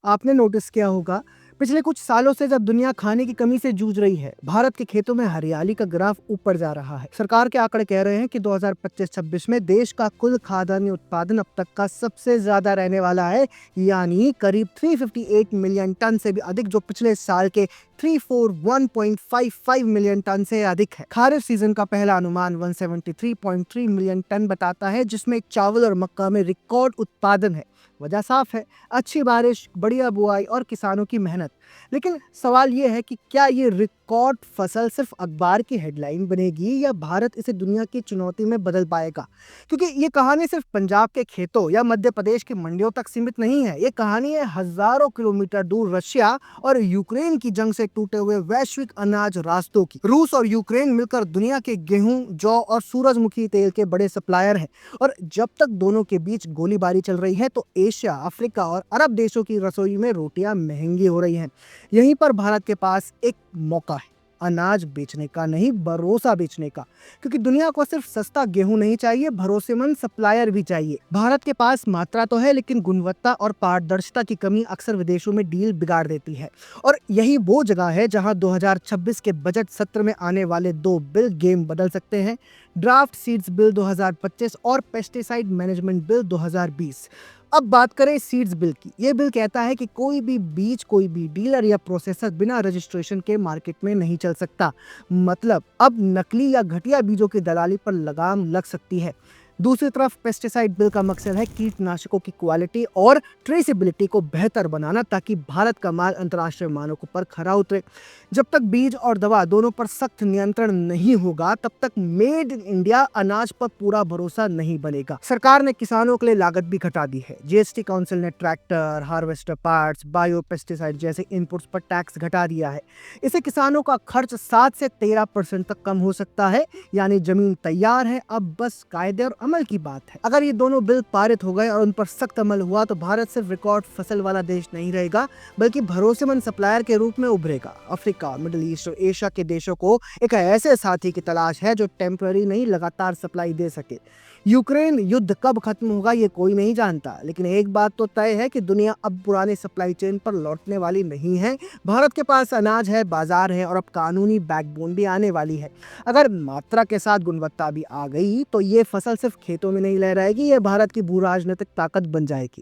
आपने नोटिस किया होगा, पिछले कुछ सालों से जब दुनिया खाने की कमी से जूझ रही है, भारत के खेतों में हरियाली का ग्राफ ऊपर जा रहा है। सरकार के आंकड़े कह रहे हैं कि 2025-26 में देश का कुल खाद्यान्न उत्पादन अब तक का सबसे ज्यादा रहने वाला है, यानी करीब 358 मिलियन टन से भी अधिक, जो पिछले साल के 341.55 मिलियन टन से अधिक है। खारिफ सीजन का पहला अनुमान 173.3 मिलियन टन बताता है, जिसमें चावल और मक्का में रिकॉर्ड उत्पादन है। वजह साफ है, अच्छी बारिश, बढ़िया बुआई और किसानों की मेहनत। लेकिन सवाल ये है कि क्या ये रिकॉर्ड फसल सिर्फ अखबार की हेडलाइन बनेगी या भारत इसे दुनिया की चुनौती में बदल पाएगा? क्योंकि ये कहानी सिर्फ पंजाब के खेतों या मध्य प्रदेश की मंडियों तक सीमित नहीं है। ये कहानी है हजारों किलोमीटर दूर रशिया और यूक्रेन की जंग से टूटे हुए वैश्विक अनाज रास्तों की। रूस और यूक्रेन मिलकर दुनिया के गेहूं, जौ और सूरजमुखी तेल के बड़े सप्लायर हैं, और जब तक दोनों के बीच गोलीबारी चल रही है तो एशिया, अफ्रीका और अरब देशों की रसोई में रोटियां महंगी हो रही हैं। यहीं पर भारत के पास एक मौका है, अनाज बेचने का नहीं, भरोसा बेचने का। क्योंकि दुनिया को सिर्फ सस्ता गेहूं नहीं चाहिए, भरोसेमंद सप्लायर भी चाहिए। भारत के पास मात्रा तो है, लेकिन गुणवत्ता और पारदर्शिता की कमी अक्सर विदेशों में डील बिगाड़ देती है। और यही वो जगह है जहां 2026 के बजट सत्र में आने वाले दो बिल गेम बदल सकते हैं। ड्राफ्ट सीड्स बिल 2025 और पेस्टिसाइड मैनेजमेंट बिल 2020। अब बात करें सीड्स बिल की। ये बिल कहता है कि कोई भी बीज, कोई भी डीलर या प्रोसेसर बिना रजिस्ट्रेशन के मार्केट में नहीं चल सकता। मतलब अब नकली या घटिया बीजों की दलाली पर लगाम लग सकती है। दूसरी तरफ पेस्टिसाइड बिल का मकसद है कीटनाशकों की क्वालिटी और ट्रेसेबिलिटी को बेहतर बनाना, ताकि भारत का माल अंतर्राष्ट्रीय मानकों पर खरा उतरे। जब तक बीज और दवा दोनों पर सख्त नियंत्रण नहीं होगा, तब तक मेड इन इंडिया अनाज पर पूरा भरोसा नहीं बनेगा। सरकार ने किसानों के लिए लागत भी घटा दी है। जीएसटी काउंसिल ने tractor, harvester parts, bio pesticide जैसे इनपुट्स पर टैक्स घटा दिया है। इससे किसानों का खर्च 7 से 13% तक कम हो सकता है। यानी जमीन तैयार है, अब बस कायदे और अमल की बात है। अगर ये दोनों बिल पारित हो गए और उन पर सख्त अमल हुआ, तो भारत सिर्फ रिकॉर्ड फसल वाला देश नहीं रहेगा, बल्कि भरोसेमंद सप्लायर के रूप में उभरेगा। अफ्रीका, मिडिल ईस्ट और एशिया के देशों को एक ऐसे साथी की तलाश है जो टेम्पररी नहीं, लगातार सप्लाई दे सके। यूक्रेन युद्ध कब खत्म होगा ये कोई नहीं जानता, लेकिन एक बात तो तय है कि दुनिया अब पुराने सप्लाई चेन पर लौटने वाली नहीं है। भारत के पास अनाज है, बाजार है और अब कानूनी बैकबोन भी आने वाली है। अगर मात्रा के साथ गुणवत्ता भी आ गई, तो ये फसल सिर्फ खेतों में नहीं लहराएगी, ये भारत की भू राजनीतिक ताकत बन जाएगी।